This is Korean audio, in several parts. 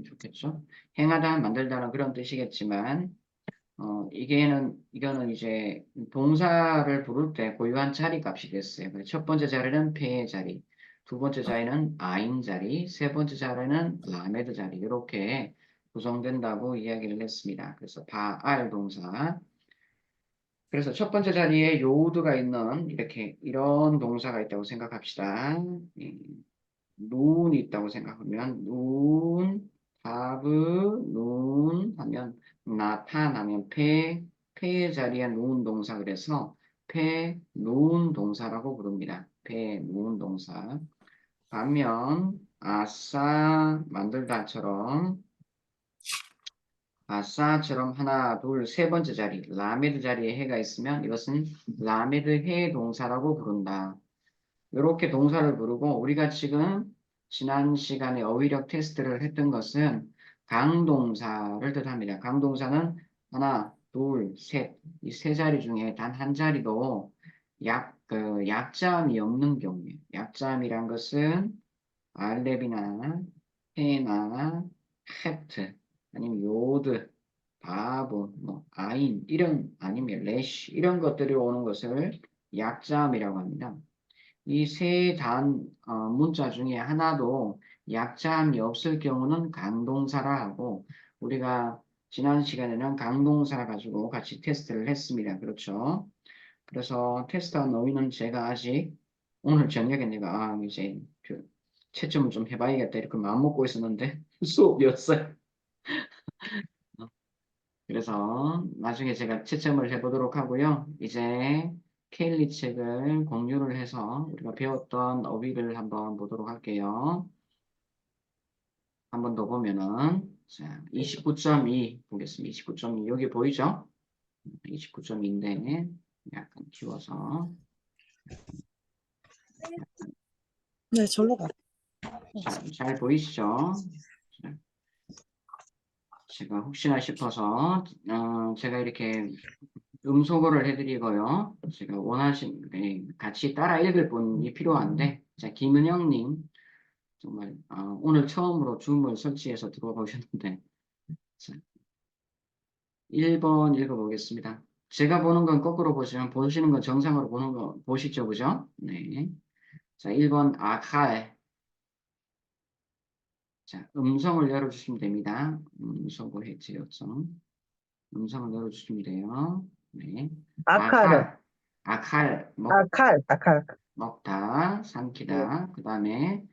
좋겠죠. 행하다, 만들다는 그런 뜻이겠지만, 이거는 이제 동사를 부를 때 고유한 자리 값이 됐어요. 그래서 첫 번째 자리는 페의 자리, 두 번째 자리는 아인 자리, 세 번째 자리는 라메드 자리, 이렇게 구성된다고 이야기를 했습니다. 그래서 바알 동사. 그래서 첫 번째 자리에 요드가 있는 이런 동사가 있다고 생각합시다. 눈이 있다고 생각하면 하브, 눈 하면 나타나면 페의 자리에 누운 동사 그래서 누운 동사라고 부릅니다. 누운 동사. 반면 아싸 만들다처럼 아싸처럼 하나, 둘, 세 번째 자리 라메드 자리에 해가 있으면 이것은 라메드 해 동사라고 부른다. 이렇게 동사를 부르고 우리가 지금 지난 시간에 어휘력 테스트를 했던 것은 강동사를 뜻합니다. 강동사는 하나, 둘, 셋, 이 세 자리 중에 단 한 자리도 약자음이 없는 경우에 약자음이란 것은 알렙이나 헤나 헤트 아니면 요드, 바브, 뭐 아인 이런 아니면 레쉬 이런 것들이 오는 것을 약자음이라고 합니다. 이 세 문자 중에 하나도 약자음이 없을 경우는 강동사라 하고 우리가 지난 시간에는 강동사 가지고 같이 테스트를 했습니다. 그렇죠? 그래서 테스트한 어휘는 제가 아직 오늘 저녁에 내가 이제 그 채점을 좀 해봐야겠다 이렇게 마음먹고 있었는데 수업이었어요. 그래서 나중에 제가 채점을 해보도록 하고요. 이제 케일리 책을 공유를 해서 우리가 배웠던 어휘를 한번 보도록 할게요. 한 번 더 보면은 자, 29.2 보겠습니다. 29.2 여기 보이죠? 29.2인데 약간 키워서 네, 절로 가. 잘 보이시죠? 자, 제가 혹시나 싶어서 제가 이렇게 음소거를 해드리고요. 제가 같이 따라 읽을 분이 필요한데, 자, 김은영님, 정말, 오늘 처음으로 줌을 설치해서 들어보셨는데, 자, 1번 읽어보겠습니다. 제가 보는 건 거꾸로 보시면, 보시는 건 정상으로 보는 거, 보시죠, 그죠? 네. 자, 1번, 아칼. 자, 음성을 열어주시면 됩니다. 음성을 해제였죠. 음성을 열어주시면 돼요. 네. 아카르, 아칼, 아칼, 아칼, 먹다, 예, 삼키다. 그 다음에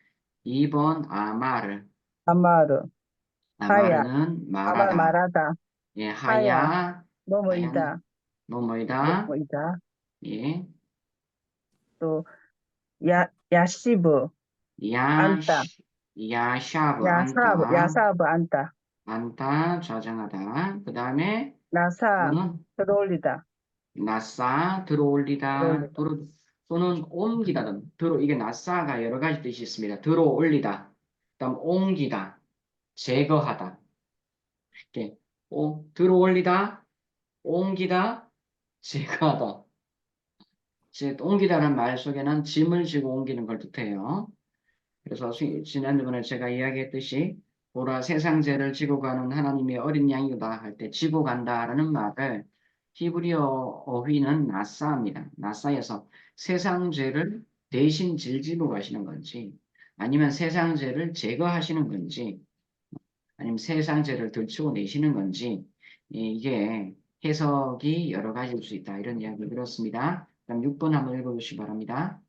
2번 아마르. 아마르, 하야, 아마르는 아말 말하다. 말하다, 예, 하야, 하얀, 너무이다, 뭐뭐이다. 너무이다, 예, 또, 야시브, 야, 안다, 야샤브, 안다. 야사브, 안다, 안다, 좌정하다. 그 다음에 나사, 또는 들어올리다, 나싸, 들어올리다. 들어올리다, 또는 옮기다든. 이게 나싸가 여러 가지 뜻이 있습니다. 들어올리다. 그 다음 옮기다. 제거하다. 이렇게 들어올리다, 옮기다, 제거하다. 옮기다라는 말 속에는 짐을 지고 옮기는 걸 뜻해요. 그래서 지난번에 제가 이야기했듯이 보라 세상 죄를 지고 가는 하나님의 어린 양이다 할 때 지고 간다라는 말을 히브리어 어휘는 나사입니다. 나사에서 세상 죄를 대신 질지고 가시는 건지 아니면 세상 죄를 제거하시는 건지 아니면 세상 죄를 들추고 내시는 건지 이게 해석이 여러 가지일 수 있다. 이런 이야기 들었습니다. 그럼 6번 한번 읽어주시기 바랍니다.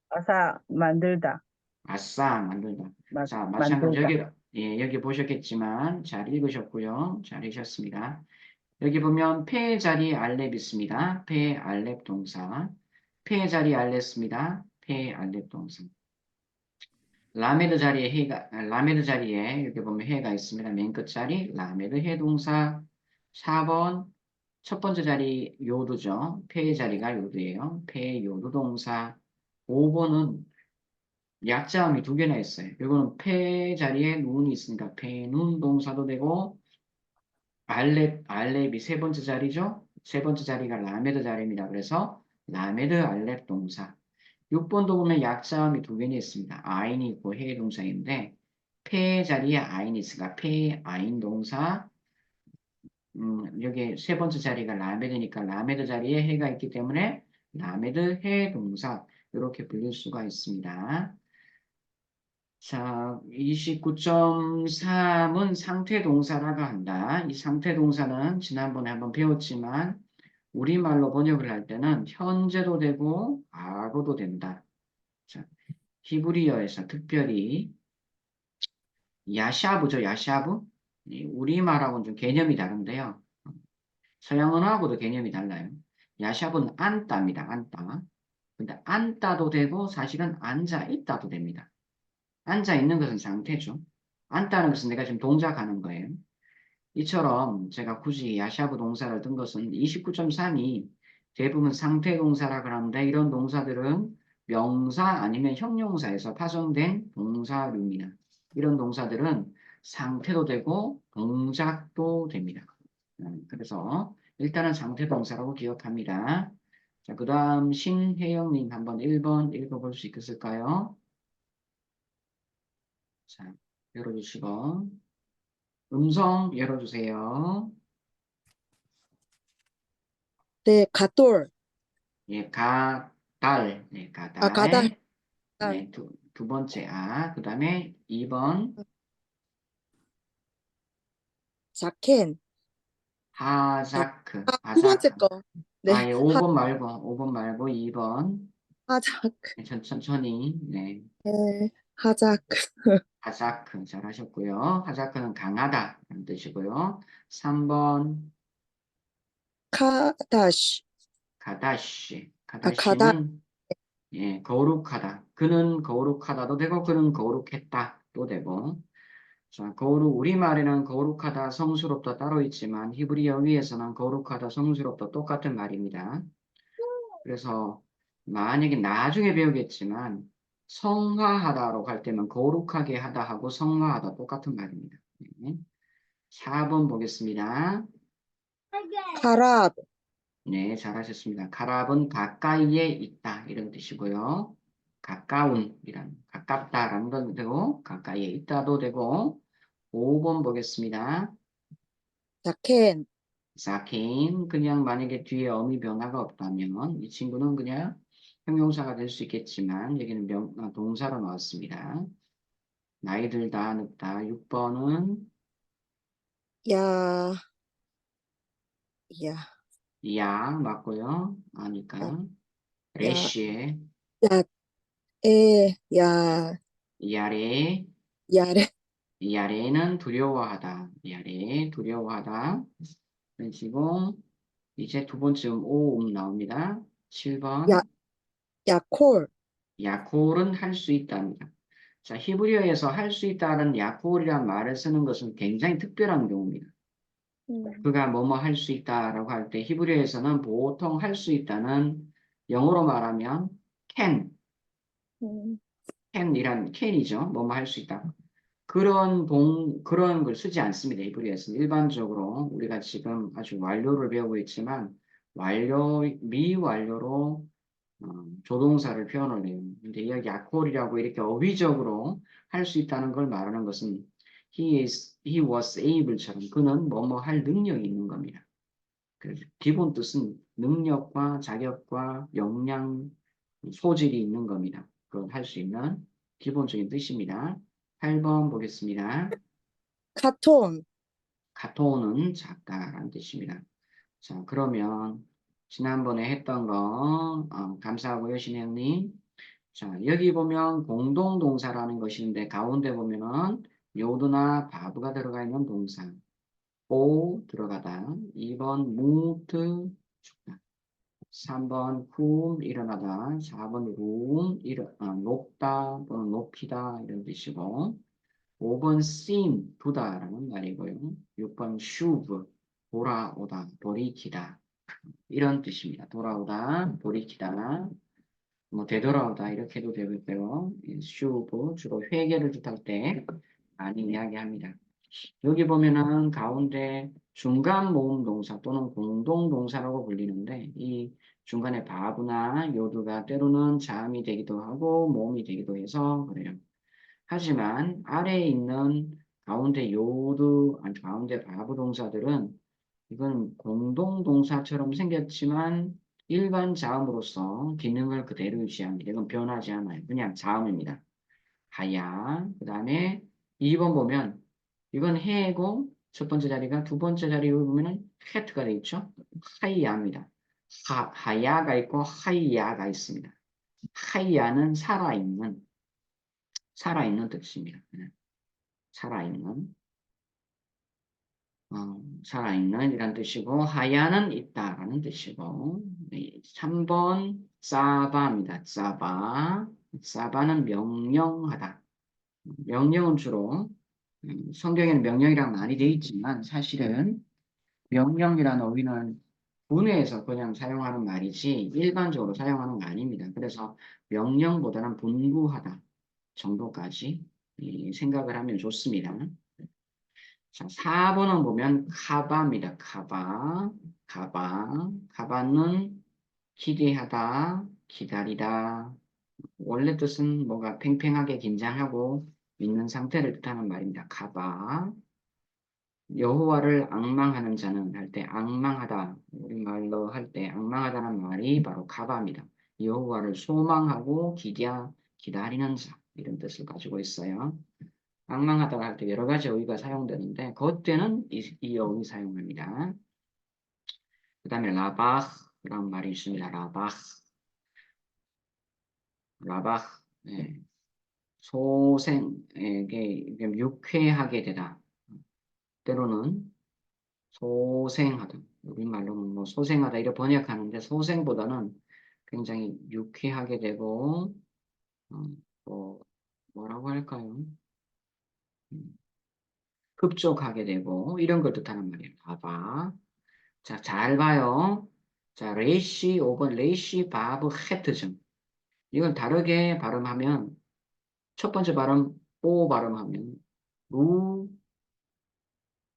아사, 만들다, 아싸 만들다. 자, 마찬가지 만들다, 여기 보셨겠지만 잘 읽으셨고요. 잘 읽으셨습니다. 여기 보면 폐 자리 알렙 있습니다. 폐 알렙 동사. 폐 자리 알렙습니다. 폐 알렙 동사. 라메드 자리에 여기 보면 해가 있습니다. 맨 끝자리 라메드 해 동사. 4번 첫 번째 자리 요도죠. 폐의 자리가 요도예요. 폐 요도 동사. 5번은 약자음이 두 개나 있어요. 이거는 폐 자리에 눈이 있으니까 폐눈 동사도 되고 알렙이 세 번째 자리죠. 세 번째 자리가 라메드 자리입니다. 그래서 라메드 알렙 동사. 6번도 보면 약자음이 두 개나 있습니다. 아인이 있고 해 동사인데 폐 자리에 아인이 있으니까 폐 아인 동사. 여기 세 번째 자리가 라메드니까 라메드 자리에 해가 있기 때문에 라메드 해 동사 이렇게 불릴 수가 있습니다. 자, 29.3은 상태 동사라고 한다. 이 상태 동사는 지난번에 한번 배웠지만 우리말로 번역을 할 때는 현재도 되고 과거도 된다. 자, 히브리어에서 특별히 야샤브죠, 야샤브. 우리말하고는 좀 개념이 다른데요. 서양 언어하고도 개념이 달라요. 야샵은 앉다입니다. 앉다. 근데 앉다도 되고 사실은 앉아 있다도 됩니다. 앉아 있는 것은 상태죠. 앉다는 것은 내가 지금 동작하는 거예요. 이처럼 제가 굳이 야샤브 동사를 든 것은 29.3이 대부분 상태 동사라 그러는데 이런 동사들은 명사 아니면 형용사에서 파생된 동사류입니다. 이런 동사들은 상태도 되고 동작도 됩니다. 그래서 일단은 상태 동사라고 기억합니다. 자, 그 다음 신혜영님 한번 1번 읽어볼 수 있을까요? 자, 열어주시고 음성 열어주세요. 네, 가돌. 예, 가달, 네, 아, 가달. 가달. 네, 두 번째 그 다음에 2번 자켄. 자, 하자크, 두 번째 하자크. 거. 네, 예, 5번 말고 2번. 하자크. 네, 천천히, 네, 네, 하자크. 하자크 잘하셨고요. 하자크는 강하다 라는 뜻이고요. 3번 카다시. 가다시, 아, 가다. 가다시는 예, 거룩하다. 그는 거룩하다도 되고 그는 거룩했다도 되고 자, 우리말에는 거룩하다, 성스럽다 따로 있지만 히브리 어휘에서는 거룩하다, 성스럽다 똑같은 말입니다. 그래서 만약에 나중에 배우겠지만 성화하다로 갈 때는 거룩하게 하다 하고 성화하다 똑같은 말입니다. 네. 4번 보겠습니다. 카랍. 네, 잘하셨습니다. 가랍은 가까이에 있다 이런 뜻이고요. 가까운이란 가깝다라는 건 되고 가까이에 있다도 되고 5번 보겠습니다. 자켄. 사케인 그냥 만약에 뒤에 어미 변화가 없다면 이 친구는 그냥 형용사가 될 수 있겠지만 여기는 동사로 나왔습니다. 나이 들다 늙다 6번은 야, 야, 야 맞고요. 야, 아니까 야, 레시에 야, 야, 야레 야레. 야레는 두려워하다. 야레 두려워하다. 그리고 이제 두 번째 오음 나옵니다. 야, 7번 야콜. 야콜은 할 수 있답니다. 자, 히브리어에서 할 수 있다는 야콜이란 말을 쓰는 것은 굉장히 특별한 경우입니다. 그가 뭐뭐 할 수 있다라고 할 때 히브리어에서는 보통 할 수 있다는 영어로 말하면 can, 음, can이란 can이죠. 뭐뭐 할 수 있다. 그런 걸 쓰지 않습니다. 히브리어에서는 일반적으로 우리가 지금 아주 완료를 배우고 있지만 미완료로 조동사를 표현을 해요. 근데 여기 약홀이라고 이렇게 어휘적으로 할 수 있다는 걸 말하는 것은 he was able처럼 그는 뭐뭐 할 능력이 있는 겁니다. 그래서 기본 뜻은 능력과 자격과 역량, 소질이 있는 겁니다. 그걸 할 수 있는 기본적인 뜻입니다. 8번 보겠습니다. 카톤. 카토는 작다라는 뜻입니다. 자, 그러면 지난번에 했던 거 감사하고요, 신혜영님. 자, 여기 보면 공동동사라는 것이 있는데 가운데 보면은 요드나 바브가 들어가 있는 동사. 오 들어가다. 2번 move 죽다. 3번 whom 일어나다. 4번 room 높다 또는 높이다 이런 뜻이고 5번 seem 두다라는 말이고요. 6번 shove 돌아오다, 돌이키다 이런 뜻입니다. 돌아오다, 돌이키다. 뭐 되돌아오다 이렇게 해도 되고요. 슈브 주로 회계를 뜻할 때 많이 이야기합니다. 여기 보면은 가운데 중간 모음 동사 또는 공동 동사라고 불리는데 이 중간에 바브나 요드가 때로는 자음이 되기도 하고 모음이 되기도 해서 그래요. 하지만 아래에 있는 가운데 요드, 아니 가운데 바브 동사들은 이건 공동동사처럼 생겼지만 일반 자음으로서 기능을 그대로 유지합니다. 이건 변하지 않아요. 그냥 자음입니다. 하야. 그 다음에 2번 보면 이건 해고 첫 번째 자리가 두 번째 자리에 보면은 해트가 되어 있죠. 하야입니다. 하야가 있고 하야가 있습니다. 하야는 살아있는 뜻입니다. 살아있는. 살아있는 이란 뜻이고 하야는 있다라는 뜻이고 3번 사바입니다. 사바는 명령하다. 명령은 주로 성경에는 명령이랑 많이 되어 있지만 사실은 명령이라는 어휘는 군에서 그냥 사용하는 말이지 일반적으로 사용하는 거 아닙니다. 그래서 명령보다는 분부하다 정도까지 생각을 하면 좋습니다. 자, 4번은 보면 카바입니다. 카바는 기대하다, 기다리다. 원래 뜻은 뭔가 팽팽하게 긴장하고 있는 상태를 뜻하는 말입니다. 카바. 여호와를 앙망하는 자는 할 때 앙망하다, 우리말로 할 때 앙망하다는 말이 바로 카바입니다. 여호와를 소망하고 기다리는 자 이런 뜻을 가지고 있어요. 앙망하다가 할 때 여러 가지 어휘가 사용되는데 그때는 이 어휘 사용합니다. 그 다음에 라바흐라는 말이 있습니다. 라바흐. 네. 소생에게 유쾌하게 되다. 때로는 소생하다. 우리말로는 뭐 소생하다 이렇게 번역하는데 소생보다는 굉장히 유쾌하게 되고 뭐 뭐라고 할까요? 흡족하게 되고 이런 걸 뜻하는 말이에요. 봐봐. 자, 잘 봐요. 자, 레이시 5번 레이시 바브 헤트즘. 이건 다르게 발음하면 첫 번째 발음 오 발음하면 루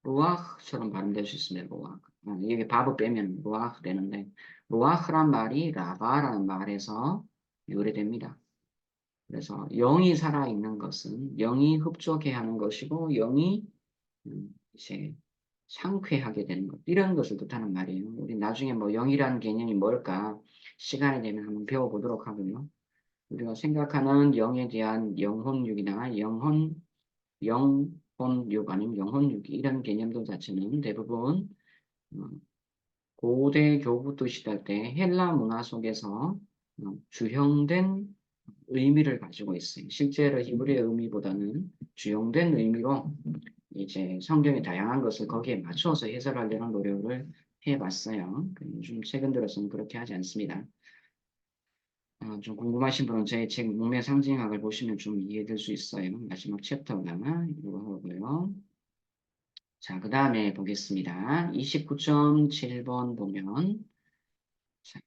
루아흐처럼 발음될 수 있습니다. 루아흐. 여기 바브 빼면 루아흐 되는데 루아흐란 말이 라바라는 말에서 유래됩니다. 그래서 영이 살아있는 것은 영이 흡족해 하는 것이고 영이 이제 상쾌하게 되는 것 이런 것을 뜻하는 말이에요. 우리 나중에 뭐 영이라는 개념이 뭘까 시간이 되면 한번 배워보도록 하고요. 우리가 생각하는 영에 대한 영혼육이나 영혼육 아니면 영혼육이 이런 개념들 자체는 대부분 어, 고대 교부터 시달 때 헬라 문화 속에서 주형된 의미를 가지고 있어요. 실제로 히브리의 의미보다는 주형된 의미로 이제 성경의 다양한 것을 거기에 맞춰서 해석하려는 노력을 해봤어요. 요즘 최근 들어서는 그렇게 하지 않습니다. 좀 궁금하신 분은 제 책 문맥 상징학을 보시면 좀 이해될 수 있어요. 마지막 챕터가 이거 하고요. 자, 그 다음에 보겠습니다. 29.7번 보면 자,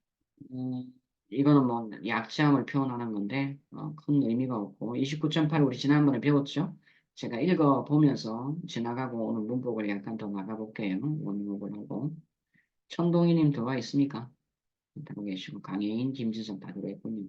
이거는 뭐 약자음을 표현하는 건데 큰 의미가 없고 29.8 우리 지난번에 배웠죠? 제가 읽어보면서 지나가고 오늘 문법을 약간 더 나가볼게요. 원문을 하고 천동희님 들어와 있습니까? 하고 계시고 강혜인, 김지선 다 들어있군요.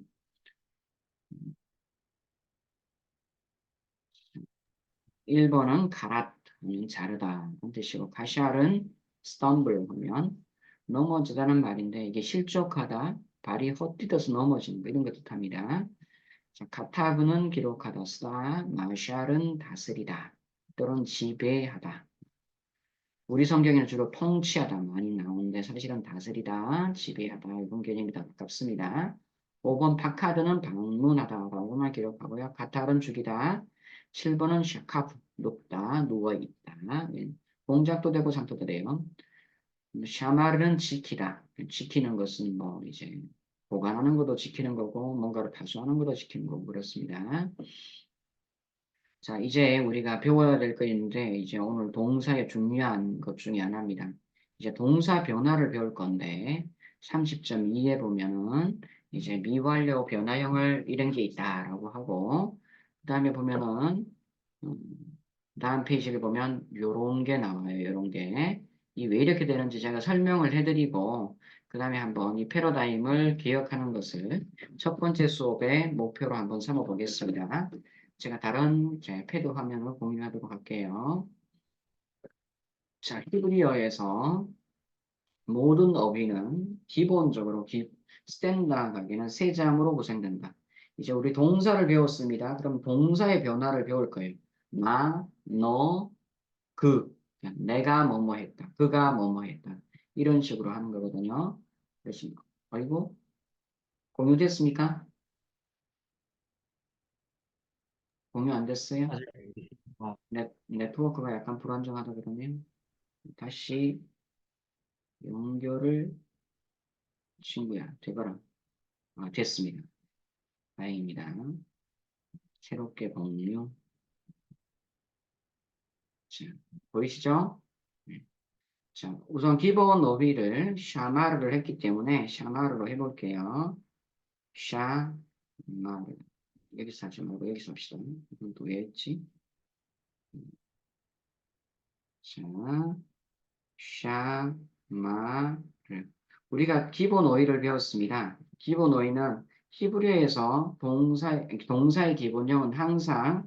1번은 가랏 하면 자르다 하는 뜻이고 가샬은 stumble 하면 넘어지다는 말인데 이게 실족하다, 발이 헛디뎌서 넘어지는 거 이런 거 뜻합니다. 자, 카타브는 기록하다 쓰다, 마샬은 다스리다 또는 지배하다. 우리 성경에는 주로 통치하다 많이 나오는데 사실은 다스리다, 지배하다 이런 개념이 더 가깝습니다. 5번 파카드는 방문하다라고만 기록하고요. 카탈은 죽이다. 7번은 샤카프, 눕다, 누워있다. 공작도 되고 상도도 돼요. 샤마르는 지키다. 지키는 것은 뭐 이제 보관하는 것도 지키는 거고 뭔가를 파수하는 것도 지키는 거고 그렇습니다. 자, 이제 우리가 배워야 될 거 있는데, 이제 오늘 동사의 중요한 것 중에 하나입니다. 이제 동사 변화를 배울 건데, 30.2에 보면은, 이제 미완료 변화형을 이런 게 있다라고 하고, 그 다음에 보면은, 음, 다음 페이지를 보면, 요런 게 나와요, 요런 게. 이 왜 이렇게 되는지 제가 설명을 해드리고, 그 다음에 한번 이 패러다임을 기억하는 것을 첫 번째 수업의 목표로 한번 삼아 보겠습니다. 제가 다른 패드 화면을 공유하도록 할게요. 자, 히브리어에서 모든 어휘는 기본적으로 스탠다드하게는 세 장으로 구성된다. 이제 우리 동사를 배웠습니다. 그럼 동사의 변화를 배울 거예요. 나, 너, 그. 내가 뭐뭐 했다. 그가 뭐뭐 했다. 이런 식으로 하는 거거든요. 그래서, 아이고, 공유됐습니까? 공유 안 됐어요? 네트워크가 약간 불안정하다 그러면 다시 연결을 친구야 되거라. 됐습니다. 다행입니다. 새롭게 공유. 자, 보이시죠? 네. 자, 우선 기본 너비를 샤마르를 했기 때문에 샤마르로 해볼게요. 샤마르. 여기서 하지 말고 여기서 합시다. 이건 또 왜 했지? 자, 샤마르. 우리가 기본 어휘를 배웠습니다. 기본 어휘는 히브리어에서 동사의 기본형은 항상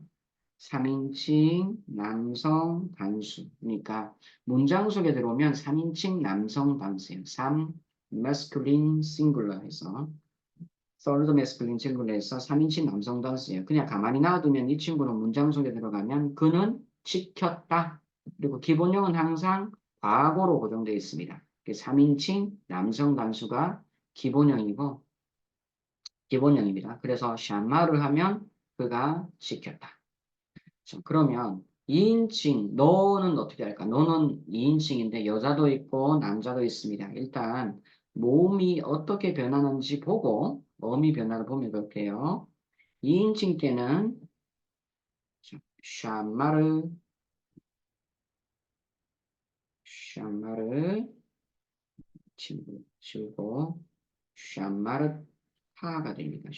3인칭 남성 단수. 그러니까 문장 속에 들어오면 3인칭 남성 단수예요. 3 masculine singular에서 third masculine singular에서 3인칭 남성 단수예요. 그냥 가만히 놔두면 이 친구는 문장 속에 들어가면 그는 지켰다. 그리고 기본형은 항상 과거로 고정되어 있습니다. 3인칭 남성 단수가 기본형이고 기본형입니다. 그래서 샤마를 하면 그가 지켰다. 자, 그러면 2인칭, 너는 어떻게 할까? 너는 2인칭인데 여자도 있고 남자도 있습니다. 일단 몸이 어떻게 변하는지 보고 몸이 변화를 보면 볼게요. 2인칭 때는 샤마르, 샤마르 치우고 샤마르타가 됩니다.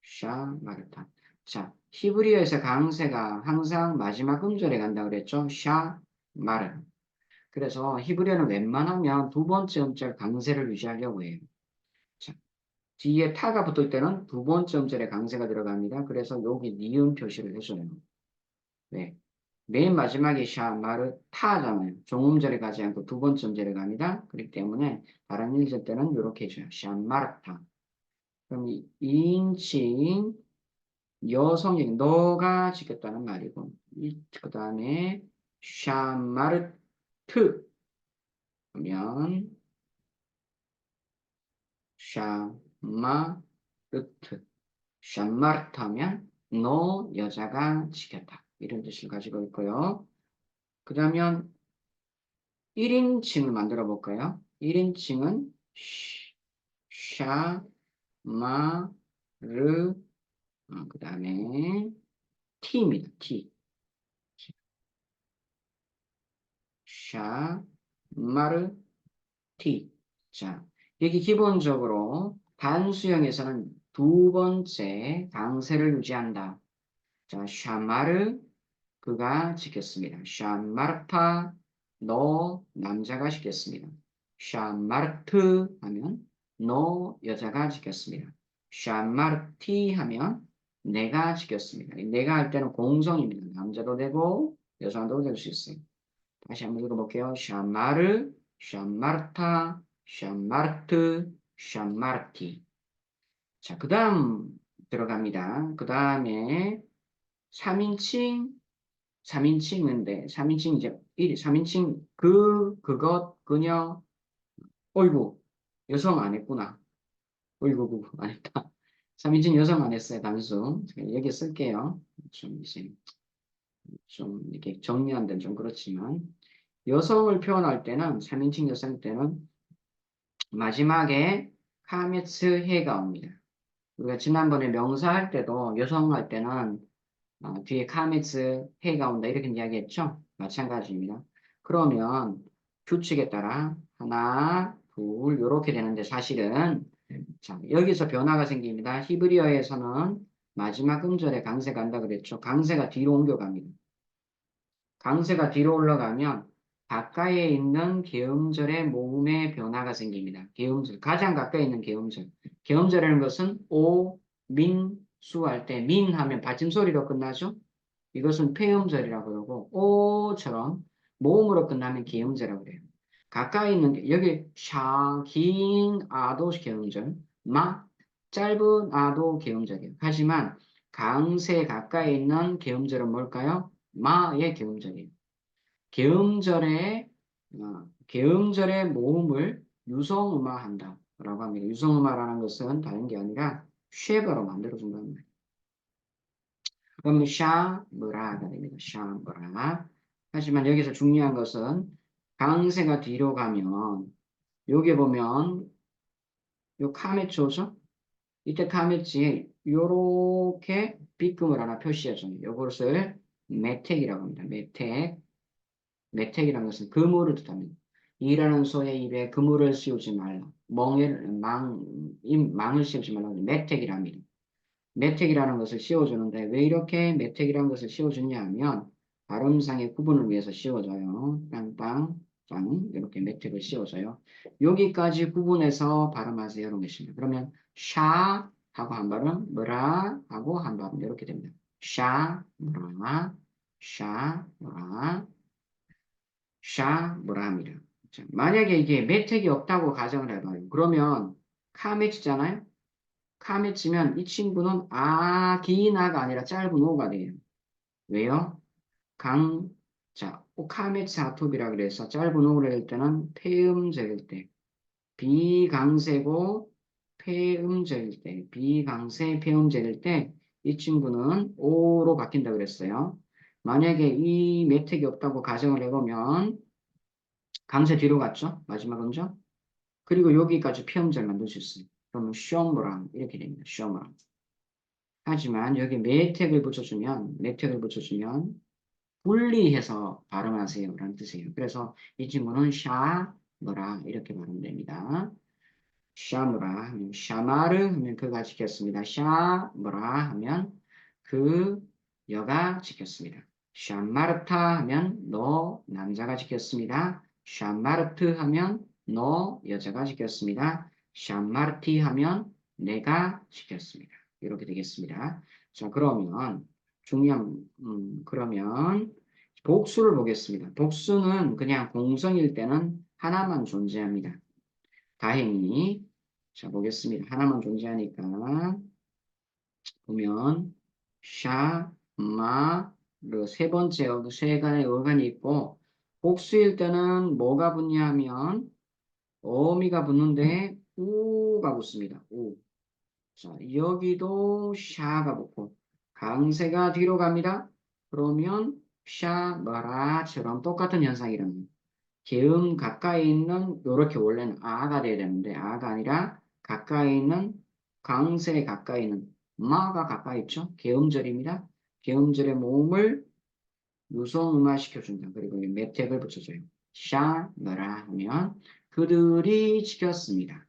샤마르타. 자, 히브리어에서 강세가 항상 마지막 음절에 간다 그랬죠? 샤마르. 그래서 히브리어는 웬만하면 두 번째 음절 강세를 유지하려고 해요. 자, 뒤에 타가 붙을 때는 두 번째 음절에 강세가 들어갑니다. 그래서 여기 니은 표시를 해줘요. 네. 맨 마지막에 샤마르 타잖아요. 종음절에 가지 않고 두 번째 음절에 갑니다. 그렇기 때문에 다른 읽을 때는 이렇게 해줘요. 샤마르타. 그럼 이 2인칭 여성이 너가 지켰다는 말이고 그 다음에 샤마르트 하면 샤마르트 샤마르트하면 너 여자가 지켰다 이런 뜻을 가지고 있고요. 그러면 1인칭을 만들어 볼까요? 1인칭은 샤마르 그 다음에 T입니다. T 샤마르 T. 자, 여기 기본적으로 단수형에서는 두 번째 강세를 유지한다. 자, 샤마르 그가 지켰습니다. 샤마르타 너 남자가 지켰습니다. 샤마르트 하면 너 여자가 지켰습니다. 샤마르티 하면 내가 지켰습니다. 내가 할 때는 공성입니다. 남자도 되고 여자도 될 수 있어요. 다시 한번 읽어볼게요. 샤마르, 샤마르타, 샤마르트, 샤마르티. 자, 그 다음 들어갑니다. 그 다음에 3인칭, 3인칭인데, 3인칭 이제 3인칭 그것, 그녀, 어이구, 여성 안 했구나. 어이구, 안 했다. 3인칭 여성 안 했어요, 단수. 여기 쓸게요. 좀 이제, 좀 이렇게 정리한 데는 좀 그렇지만. 여성을 표현할 때는 3인칭 여성 때는 마지막에 카메츠 해가 옵니다. 우리가 지난번에 명사 할 때도 여성 할 때는 뒤에 카메츠 해가 온다 이렇게 이야기했죠? 마찬가지입니다. 그러면 규칙에 따라 하나, 둘 이렇게 되는데 사실은 자, 여기서 변화가 생깁니다. 히브리어에서는 마지막 음절에 강세가 간다 그랬죠? 강세가 뒤로 옮겨갑니다. 강세가 뒤로 올라가면 가까이에 있는 계음절의 모음의 변화가 생깁니다. 계음절, 가장 가까이 있는 계음절. 계음절이라는 것은 오, 민, 수할 때 민 하면 받침소리로 끝나죠. 이것은 폐음절이라고 그러고 오처럼 모음으로 끝나면 기음절이라고 그래요. 가까이 있는 게 여기 샤, 긴 아도 기음절, 마 짧은 아도 기음절이에요. 하지만 강세 가까이 있는 기음절은 뭘까요? 마의 기음절이에요. 계음절의 모음을 유성음화한다라고 합니다. 유성음화라는 것은 다른 게 아니라 쉐버로 만들어준다는 거예요. 그럼 샤브라가 됩니다. 샤브라. 하지만 여기서 중요한 것은 강세가 뒤로 가면 여기 보면 요 카메초죠? 이때 카메치에 요렇게 빗금을 하나 표시해줘요. 요것을 메택이라고 합니다. 메택. 매택이라는 것은 그물을 뜻합니다. 일하는 소의 입에 그물을 씌우지 말라. 망을 씌우지 말라. 매택이랍니다. 매택이라는 것을 씌워주는데 왜 이렇게 매택이라는 것을 씌워주냐 하면 발음상의 구분을 위해서 씌워줘요. 빵빵, 빵 이렇게 매택을 씌워줘요. 여기까지 구분해서 발음하세요. 이런 것입니다. 그러면 샤 하고 한 발음, 뭐라 하고 한 발음 이렇게 됩니다. 샤, 뭐라, 샤, 뭐라. 샤 뭐라 합니다. 자, 만약에 이게 매택이 없다고 가정을 해봐요. 그러면 카메치잖아요. 카메치면 이 친구는 기나가 아니라 짧은 오가 돼요. 왜요? 자, 오카메차톱이라 그래서 짧은 오를 할 때는 폐음절일 때, 비강세고 폐음절일 때, 비강세 폐음절일 때, 이 친구는 오로 바뀐다 그랬어요. 만약에 이 매택이 없다고 가정을 해보면 강세 뒤로 갔죠? 마지막 음절. 그리고 여기까지 피음절만 넣을 수 있어요. 그러면 쇼모랑 이렇게 됩니다. 쇼모랑. 하지만 여기 매택을 붙여주면 분리해서 발음하세요 라는 뜻이에요. 그래서 이 친구는 샤머라 이렇게 발음됩니다. 샤무라 하면 샤마르 하면 그가 지켰습니다. 샤무라 하면 그 여가 지켰습니다. 샤마르타 하면 너 남자가 지켰습니다. 샤마르트 하면 너 여자가 지켰습니다. 샤마르티 하면 내가 지켰습니다. 이렇게 되겠습니다. 자, 그러면 그러면 복수를 보겠습니다. 복수는 그냥 공성일 때는 하나만 존재합니다. 다행히 자 보겠습니다. 하나만 존재하니까 보면 샤, 마, 세 번째 세 간의 어간이 있고 복수일 때는 뭐가 붙냐 하면 어미가 붙는데 우가 붙습니다. 우. 자 여기도 샤가 붙고 강세가 뒤로 갑니다. 그러면 샤, 마라처럼 똑같은 현상이 일어납니다. 개음 가까이 있는 요렇게 원래는 아가 돼야 되는데 아가 아니라 가까이 있는 강세 가까이 있는 마가 가까이 있죠. 개음절입니다. 개음절의 모음을 유성음화 시켜준다. 그리고 매택을 붙여줘요. 샤 너라 하면 그들이 지켰습니다.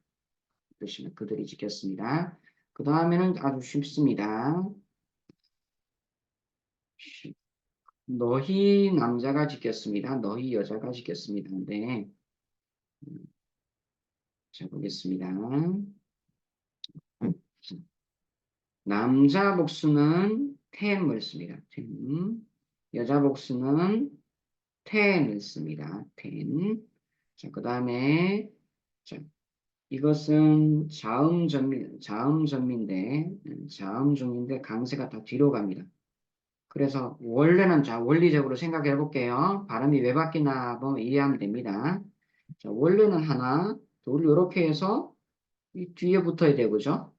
그러시면 그들이 지켰습니다. 그 다음에는 아주 쉽습니다. 너희 남자가 지켰습니다. 너희 여자가 지켰습니다. 네. 자, 보겠습니다. 남자 복수는 템을 씁니다. 템. 여자 복수는 텐을 씁니다. 텐. 자, 그 다음에, 자, 이것은 자음 중인데 강세가 다 뒤로 갑니다. 그래서 원래는 자, 원리적으로 생각해 볼게요. 발음이 왜 바뀌나 보면 이해하면 됩니다. 자, 원래는 하나, 둘, 이렇게 해서 이 뒤에 붙어야 되고죠.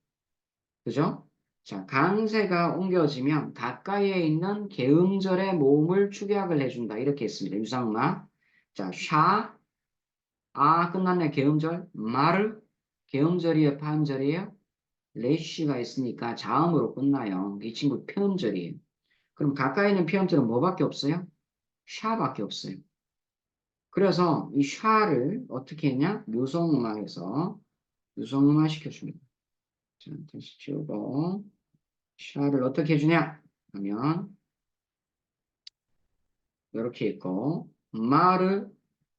그죠? 자, 강세가 옮겨지면 가까이에 있는 개음절의 모음을 축약을 해준다. 이렇게 했습니다. 유상마. 자, 샤, 끝났네. 개음절. 마르, 개음절이에요? 파음절이에요? 레쉬가 있으니까 자음으로 끝나요. 이 친구 표음절이에요. 그럼 가까이 있는 표음절은 뭐밖에 없어요? 샤밖에 없어요. 그래서 이 샤를 어떻게 했냐? 유성음화 시켜줍니다. 자, 다시 지우고. 샤를 어떻게 해주냐 하면 이렇게 있고 마르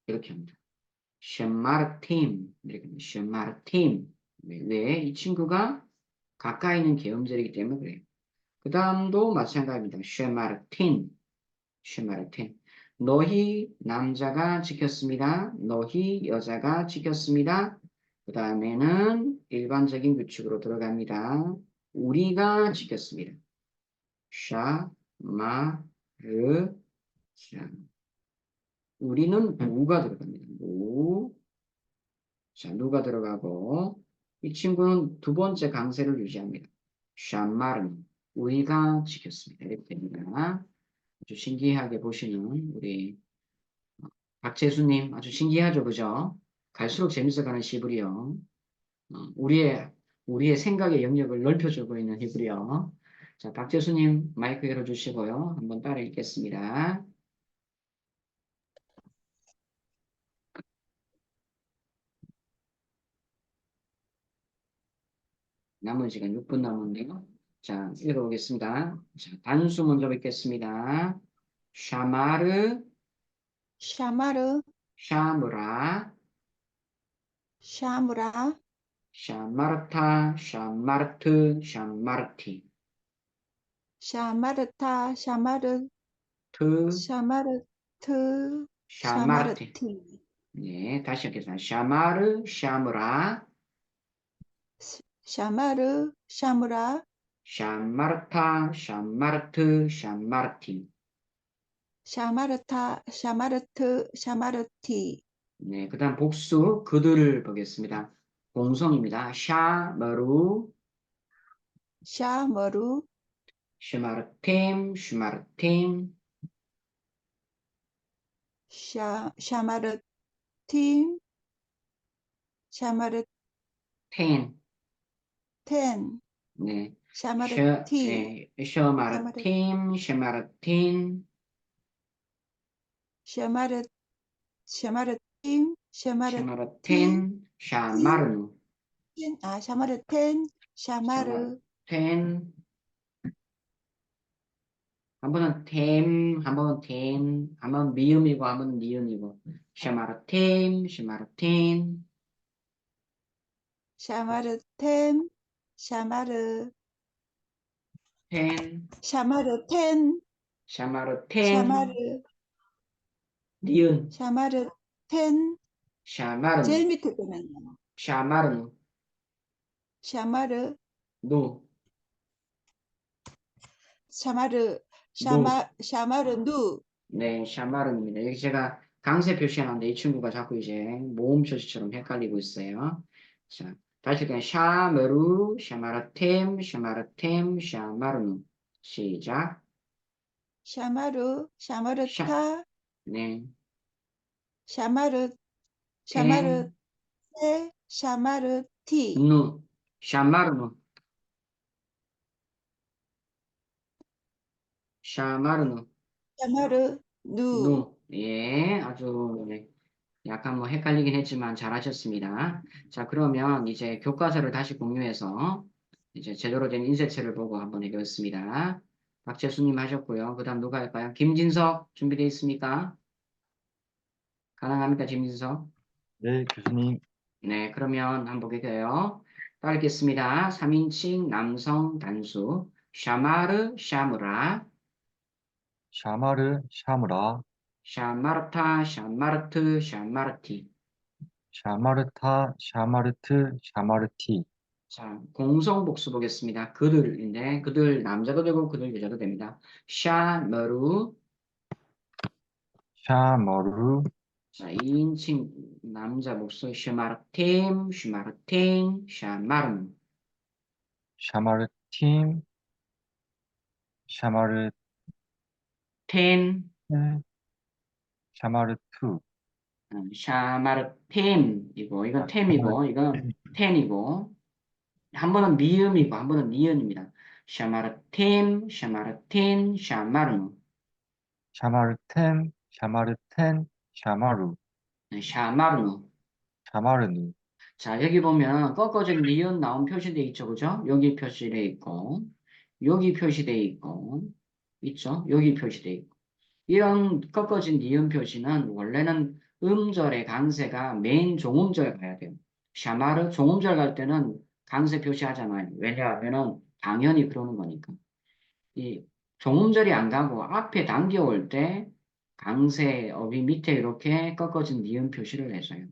이렇게 합니다. 셴마르팀 이렇게 합니다. 셴마르팀 왜? 이 친구가 가까이 있는 계음절이기 때문에 그래요. 그 다음도 마찬가지입니다. 쉐마르틴. 너희 남자가 지켰습니다. 너희 여자가 지켰습니다. 그 다음에는 일반적인 규칙으로 들어갑니다. 우리가 지켰습니다. 샤, 마, 르, 샤. 우리는 누가 들어갑니다. 누. 자, 누가 들어가고 이 친구는 두 번째 강세를 유지합니다. 샤마른. 우리가 지켰습니다. 이렇게 됩니다. 아주 신기하게 보시는 우리 박재수님 아주 신기하죠, 그죠? 갈수록 재밌어가는 시불이요. 우리의 생각의 영역을 넓혀주고 있는 히브리어. 자, 박재수님 마이크 열어주시고요. 한번 따라 읽겠습니다. 남은 시간 6분 남은데요. 자, 읽어보겠습니다. 자, 단수 먼저 뵙겠습니다. 샤마르, 샤마르, 샤무라, 샤무라, 샤마르타, 샤마르트, 샤마르티, 샤마르타, 샤마르, 트, 샤마르트, 샤마르티. 샤마르티, 네, 다시 하겠습니다. 샤마르, 샤무라, 샤마르, 샤무라, 샤마르타, 샤마르트, 샤마르티. 샤마르타, 샤마르트, 샤마르티, 네, 그 다음 복수, 그들을 보겠습니다. 공성입니다. 샤마루, 샤머루, 슈마르템, 슈마르템, 샤마르팀, 샤마르텐, 텐, 네, 샤마르티, 샤마르, 셔마르템, 셔마르틴, 샤마르, 샤마르팀, 샤마르티, 셔마르텐, 샤마르누, 샤마르텐, 샤마르, 샤마르텐, 한 번은 템, 한 번은 텐, 한 번은 미음이고, 한 번은 니은이고, 셔마르템, 셔마르텐, 샤마르템, 샤마르, 텐, 샤마르텐, 샤마르텐, 샤마르, 니은, 샤마르텐, 샤마르누, 제일 밑에 거는요. 샤마르누, 샤마르, 누, 샤마르, 누. 샤마르누, 네, 샤마른입니다. 여기 제가 강세 표시해놨는데 이 친구가 자꾸 이제 모음 표시처럼 헷갈리고 있어요. 자, 다시 그냥 샤메루, 샤마라템, 샤마라템, 샤마르누. 시작. 샤마르, 샤, 샤마르타, 네, 샤마르, 샤마르테, 텐, 샤마르티, 누, 샤마르누, 샤마르누, 샤마르, 누, 누. 예, 아주 네, 약간 뭐 헷갈리긴 했지만 잘하셨습니다. 자, 그러면 이제 교과서를 다시 공유해서 이제 제대로 된 인쇄체를 보고 한번 해보겠습니다. 박재수님 하셨고요. 그 다음 누가 할까요? 김진석 준비되어 있습니까? 가능합니까, 김진석? 네, 교수님. 네, 그러면 한번 보게 돼요. 따르겠습니다. 3인칭 남성 단수 샤마르, 샤무라, 샤마르, 샤무라, 샤마르타, 샤마르트, 샤마르티. 샤마르타, 샤마르트, 샤마르티, 자, 공성 복수 보겠습니다. 그들인데, 그들 남자도 되고, 그들 여자도 됩니다. 샤머루. 샤머루, 자, 2인칭 남자 복수, 슈마르템, 슈마르텐, 샤마름. 샤마르팀, 샤마르텐, 텐, 샤마르투, 샤마르템이고, 이건 아, 샤마르, 템이고, 이건 텐이고, 한 번은 미음이고, 한 번은 니은입니다. 샤마르템, 샤마르텐, 샤마름. 샤마르텐, 샤마르텐, 샤마루, 샤마르누. 샤마르누, 자, 여기 보면 꺾어진 니은 나온 표시돼 있죠, 그죠? 여기 표시돼 있고, 여기 표시돼 있고, 있죠? 여기 표시돼 있고. 이런 꺾어진 니은 표시는 원래는 음절의 강세가 메인 종음절 가야 돼요. 샤마르 종음절 갈 때는 강세 표시하잖아요. 왜냐하면은 당연히 그러는 거니까. 이 종음절이 안 가고 앞에 당겨올 때 강세 어휘 밑에 이렇게 꺾어진 니은 표시를 해줘요.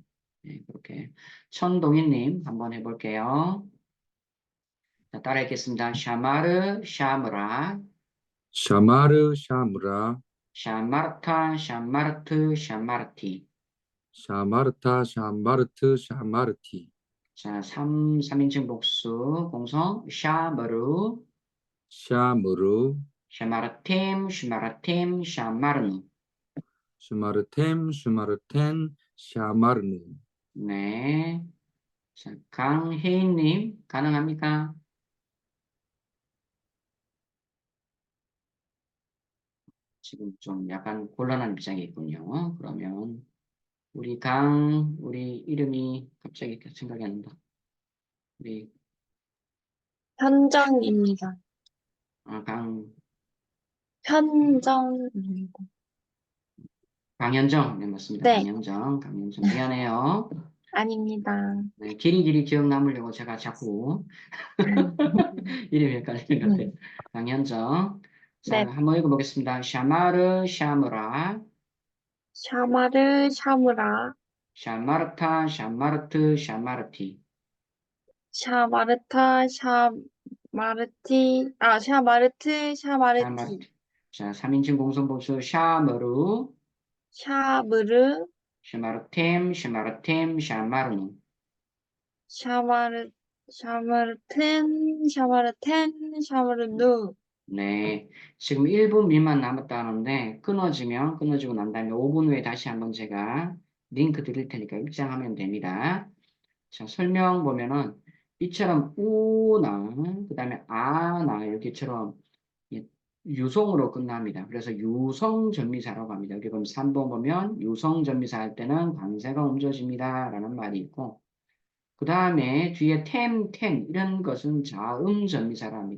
네, 그렇게. 천동희님 한번 해볼게요. 자, 따라 읽겠습니다. 샤마르, 샤므라, 샤마르 샤므라 샤마르타, 샤마르트, 샤마르티. 샤마르타 샤마르트 샤마르티 자, 3인칭 복수, 공성, 샤머르, 샤므르 샤마르템, 샤마르템, 샤마르누. 슈마르템 슈마르텐 샤마르누 네. 자, 강혜인님, 가능합니까? 지금 좀 약간 곤란한 입장이 있군요. 그러면, 우리 이름이 갑자기 생각이 안 난다. 우리, 현정입니다. 강, 현정입니다. 강현정. 네, 맞습니다. 네. 강현정. 미안해요. 아닙니다. 네, 길이 기억 남으려고 제가 자꾸 이름이 헷갈리는 것 같아요. 강현정. 자, 네. 한번 읽어보겠습니다. 샤마르, 샤므라, 샤마르 샤무라 샤마르타, 샤마르트, 샤마르티. 샤마르타 샤마르티 샤마르트 샤마르티 샤마르트. 자, 3인칭 공성복수 샤머루, 샤브르 샤마르템, 샤마르템, 샤마르누. 샤마르텐 샤마르누 네, 지금 1분 미만 남았다는데 끊어지고 난 다음에 5분 후에 다시 한번 제가 링크 드릴 테니까 입장하면 됩니다. 자, 설명 보면은 이처럼 우나 그다음에 아나 여기처럼 유성으로 끝납니다. 그래서 유성전미사라고 합니다. 여기 그럼 3번 보면 유성전미사 할 때는 강세가 옮겨집니다 라는 말이 있고 그 다음에 뒤에 템 이런 것은 자음전미사랍니다.